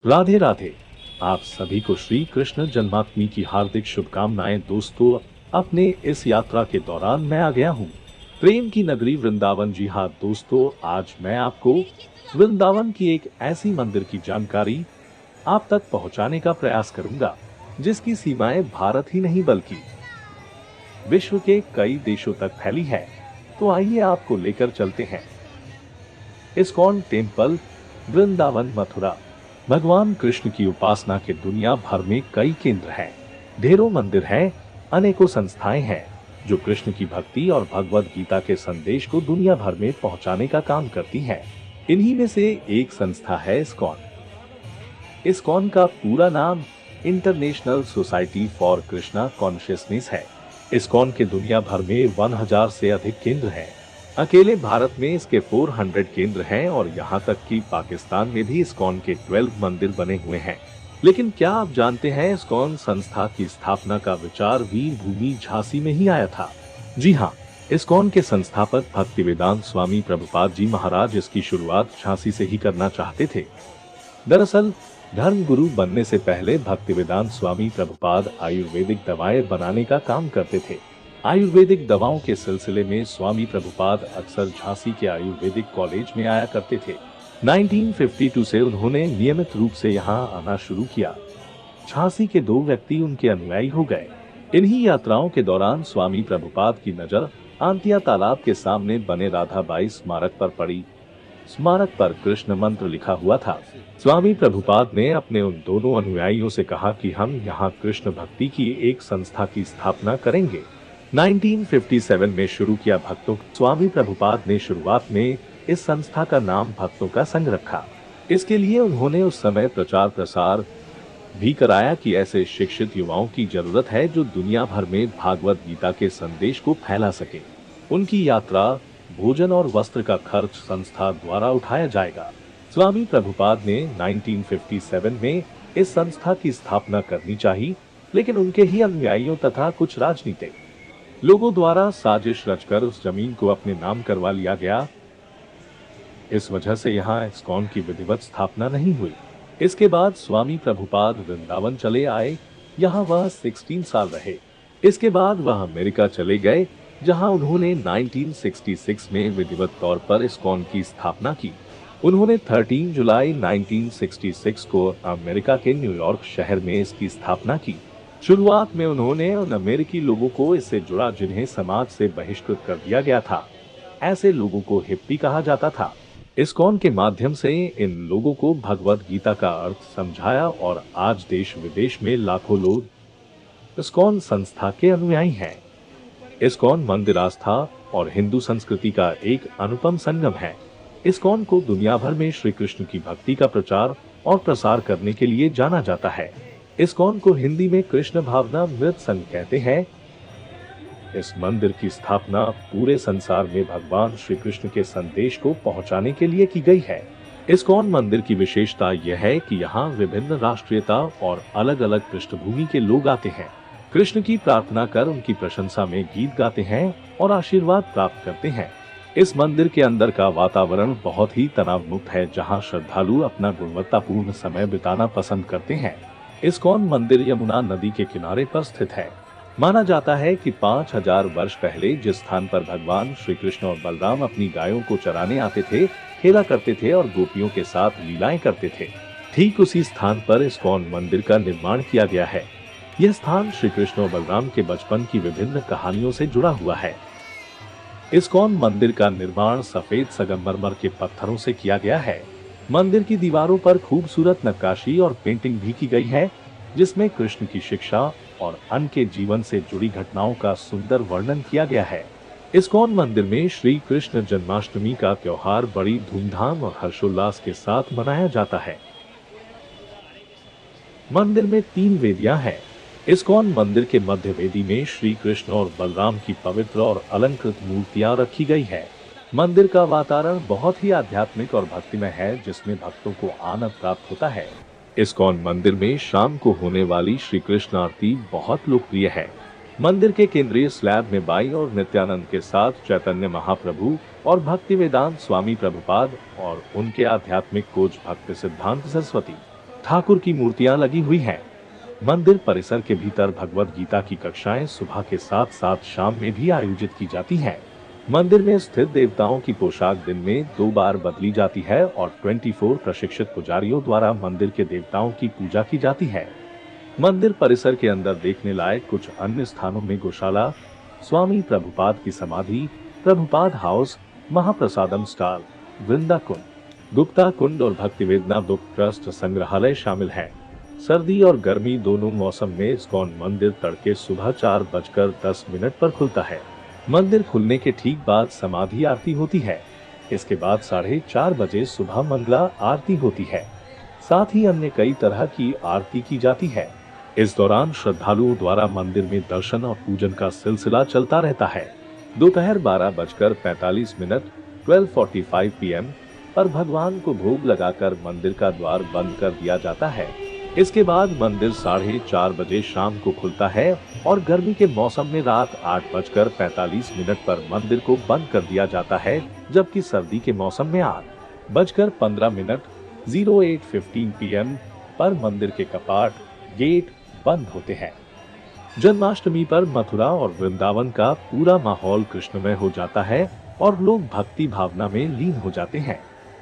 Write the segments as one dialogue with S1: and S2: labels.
S1: राधे राधे। आप सभी को श्री कृष्ण जन्माष्टमी की हार्दिक शुभकामनाएं। दोस्तों, अपने इस यात्रा के दौरान मैं आ गया हूँ प्रेम की नगरी वृंदावन। जी हाँ दोस्तों, आज मैं आपको वृंदावन की एक ऐसी मंदिर की जानकारी आप तक पहुँचाने का प्रयास करूंगा जिसकी सीमाएं भारत ही नहीं बल्कि विश्व के कई देशों तक फैली है। तो आइए आपको लेकर चलते हैं इस्कॉन टेम्पल, वृंदावन, मथुरा। भगवान कृष्ण की उपासना के दुनिया भर में कई केंद्र हैं, ढेरों मंदिर हैं, अनेकों संस्थाएं हैं जो कृष्ण की भक्ति और भगवद गीता के संदेश को दुनिया भर में पहुंचाने का काम करती हैं। इन्हीं में से एक संस्था है इस्कॉन। इस्कॉन का पूरा नाम international society for Krishna consciousness है। इस्कॉन के दुनिया भर में 1000 से अधिक केंद्र हैं। अकेले भारत में इसके 400 केंद्र हैं और यहाँ तक कि पाकिस्तान में भी इस्कॉन के 12 मंदिर बने हुए हैं। लेकिन क्या आप जानते हैं, इस्कॉन संस्था की स्थापना का विचार वीर भूमि झांसी में ही आया था। जी हाँ, इस्कॉन के संस्थापक भक्तिवेदांत स्वामी प्रभुपाद जी महाराज इसकी शुरुआत झांसी से ही करना चाहते थे। दरअसल धर्म गुरु बनने से पहले भक्तिवेदांत स्वामी प्रभुपाद आयुर्वेदिक दवाएं बनाने का काम करते थे। आयुर्वेदिक दवाओं के सिलसिले में स्वामी प्रभुपाद अक्सर झांसी के आयुर्वेदिक कॉलेज में आया करते थे। 1952 से उन्होंने नियमित रूप से यहाँ आना शुरू किया। झांसी के 2 व्यक्ति उनके अनुयायी हो गए। इन्हीं यात्राओं के दौरान स्वामी प्रभुपाद की नजर आंतिया तालाब के सामने बने राधाबाई स्मारक पर पड़ी। स्मारक पर कृष्ण मंत्र लिखा हुआ था। स्वामी प्रभुपाद ने अपने उन दोनों अनुयायियों से कहा कि हम यहाँ कृष्ण भक्ति की एक संस्था की स्थापना करेंगे। 1957 में शुरू किया भक्तों। स्वामी प्रभुपाद ने शुरुआत में इस संस्था का नाम भक्तों का संघ रखा। इसके लिए उन्होंने उस समय प्रचार प्रसार भी कराया कि ऐसे शिक्षित युवाओं की जरूरत है जो दुनिया भर में भागवत गीता के संदेश को फैला सके। उनकी यात्रा, भोजन और वस्त्र का खर्च संस्था द्वारा उठाया जाएगा। स्वामी प्रभुपाद ने 1957 में इस संस्था की स्थापना करनी चाहिए, लेकिन उनके ही अनुयायियों तथा कुछ राजनीतिक लोगों द्वारा साजिश रचकर उस जमीन को अपने नाम करवा लिया गया। इस वजह से यहाँ इस्कॉन की विधिवत स्थापना नहीं हुई। इसके बाद स्वामी प्रभुपाद वृंदावन चले आए। यहाँ वह 16 साल रहे। इसके बाद वह अमेरिका चले गए, जहाँ उन्होंने 1966 में विधिवत तौर पर इस्कॉन की स्थापना की। उन्होंने 13 जुलाई 1966 को अमेरिका के न्यूयॉर्क शहर में इसकी स्थापना की। शुरुआत में उन्होंने उन अमेरिकी लोगों को इससे जुड़ा जिन्हें समाज से बहिष्कृत कर दिया गया था। ऐसे लोगों को हिप्पी कहा जाता था। इस्कॉन के माध्यम से इन लोगों को भगवद गीता का अर्थ समझाया और आज देश विदेश में लाखों लोग इस्कॉन संस्था के अनुयायी हैं। इस्कॉन मंदिर आस्था और हिंदू संस्कृति का एक अनुपम संगम है। इस्कॉन को दुनिया भर में श्री कृष्ण की भक्ति का प्रचार और प्रसार करने के लिए जाना जाता है। इस्कॉन को हिंदी में कृष्ण भावना मृत संघ कहते हैं। इस मंदिर की स्थापना पूरे संसार में भगवान श्री कृष्ण के संदेश को पहुंचाने के लिए की गई है। इस्कॉन मंदिर की विशेषता यह है कि यहाँ विभिन्न राष्ट्रीयता और अलग अलग पृष्ठभूमि के लोग आते हैं, कृष्ण की प्रार्थना कर उनकी प्रशंसा में गीत गाते हैं और आशीर्वाद प्राप्त करते हैं। इस मंदिर के अंदर का वातावरण बहुत ही तनाव मुक्त है, जहाँ श्रद्धालु अपना गुणवत्तापूर्ण समय बिताना पसंद करते हैं। इस्कॉन मंदिर यमुना नदी के किनारे पर स्थित है। माना जाता है कि 5000 वर्ष पहले जिस स्थान पर भगवान श्री कृष्ण और बलराम अपनी गायों को चराने आते थे, खेला करते थे और गोपियों के साथ लीलाएं करते थे, ठीक उसी स्थान पर इस्कॉन मंदिर का निर्माण किया गया है। यह स्थान श्री कृष्ण और बलराम के बचपन की विभिन्न कहानियों से जुड़ा हुआ है। इस्कॉन मंदिर का निर्माण सफेद संगमरमर के पत्थरों से किया गया है। मंदिर की दीवारों पर खूबसूरत नक्काशी और पेंटिंग भी की गई है, जिसमें कृष्ण की शिक्षा और उनके जीवन से जुड़ी घटनाओं का सुंदर वर्णन किया गया है। इस्कॉन मंदिर में श्री कृष्ण जन्माष्टमी का त्योहार बड़ी धूमधाम और हर्षोल्लास के साथ मनाया जाता है। मंदिर में 3 वेदियां हैं। इस्कॉन मंदिर के मध्य वेदी में श्री कृष्ण और बलराम की पवित्र और अलंकृत मूर्तियां रखी गई है। मंदिर का वातावरण बहुत ही आध्यात्मिक और भक्तिमय है, जिसमें भक्तों को आनंद प्राप्त होता है। इस्कॉन मंदिर में शाम को होने वाली श्री कृष्ण आरती बहुत लोकप्रिय है। मंदिर के केंद्रीय स्लैब में बाई और नित्यानंद के साथ चैतन्य महाप्रभु और भक्तिवेदांत स्वामी प्रभुपाद और उनके आध्यात्मिक कोच भक्ति सिद्धांत सरस्वती ठाकुर की मूर्तियां लगी हुई हैं। मंदिर परिसर के भीतर भगवत गीता की कक्षाएं सुबह के साथ साथ शाम में भी आयोजित की जाती हैं। मंदिर में स्थित देवताओं की पोशाक दिन में 2 बार बदली जाती है और 24 प्रशिक्षित पुजारियों द्वारा मंदिर के देवताओं की पूजा की जाती है। मंदिर परिसर के अंदर देखने लायक कुछ अन्य स्थानों में गौशाला, स्वामी प्रभुपाद की समाधि, प्रभुपाद हाउस, महाप्रसादम स्टॉल, वृंदा कुंड, गुप्ता कुंड और भक्तिवेदना बुक ट्रस्ट संग्रहालय शामिल है। सर्दी और गर्मी दोनों मौसम में इस्कॉन मंदिर तड़के सुबह 4:10 पर खुलता है। मंदिर खुलने के ठीक बाद समाधि आरती होती है। इसके बाद 4:30 बजे सुबह मंगला आरती होती है। साथ ही अन्य कई तरह की आरती की जाती है। इस दौरान श्रद्धालुओं द्वारा मंदिर में दर्शन और पूजन का सिलसिला चलता रहता है। दोपहर 12:45 12:45 PM पर भगवान को भोग लगाकर मंदिर का द्वार बंद कर दिया जाता है। इसके बाद मंदिर 4:30 बजे शाम को खुलता है और गर्मी के मौसम में रात 8:45 पर मंदिर को बंद कर दिया जाता है, जबकि सर्दी के मौसम में 8:15 08:15 PM पर मंदिर के कपाट गेट बंद होते हैं। जन्माष्टमी पर मथुरा और वृंदावन का पूरा माहौल कृष्णमय हो जाता है और लोग भक्ति भावना में लीन हो जाते हैं।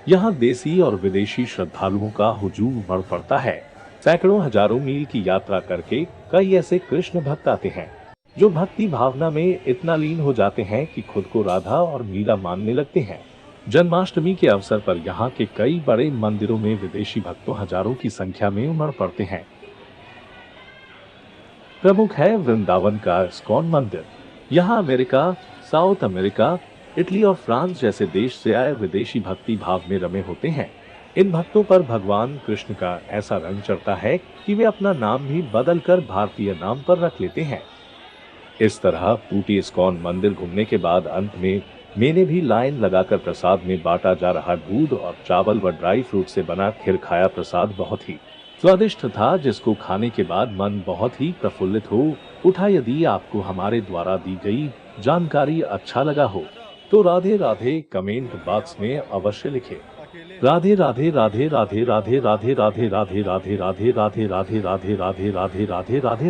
S1: यहाँ देसी और विदेशी श्रद्धालुओं का हुजूम बढ़ पड़ता है। सैकड़ों हजारों मील की यात्रा करके कई ऐसे कृष्ण भक्त आते हैं जो भक्ति भावना में इतना लीन हो जाते हैं कि खुद को राधा और मीरा मानने लगते हैं। जन्माष्टमी के अवसर पर यहाँ के कई बड़े मंदिरों में विदेशी भक्तों हजारों की संख्या में उमड़ पड़ते हैं। प्रमुख है वृंदावन का इस्कॉन मंदिर। यहाँ अमेरिका, साउथ अमेरिका, इटली और फ्रांस जैसे देश से आए विदेशी भक्ति भाव में रमे होते हैं। इन भक्तों पर भगवान कृष्ण का ऐसा रंग चढ़ता है कि वे अपना नाम भी बदलकर भारतीय नाम पर रख लेते हैं। इस तरह पूटी इस्कॉन मंदिर घूमने के बाद अंत में मैंने भी लाइन लगाकर प्रसाद में बांटा जा रहा दूध और चावल व ड्राई फ्रूट से बना खीर खाया। प्रसाद बहुत ही स्वादिष्ट था, जिसको खाने के बाद मन बहुत ही प्रफुल्लित हो उठा। यदि आपको हमारे द्वारा दी गई जानकारी अच्छा लगा हो तो राधे राधे कमेंट बॉक्स में अवश्य लिखें। राधे राधे राधे राधे राधे राधे राधे राधे राधे राधे राधे राधे राधे राधे राधे राधे राधे राधे।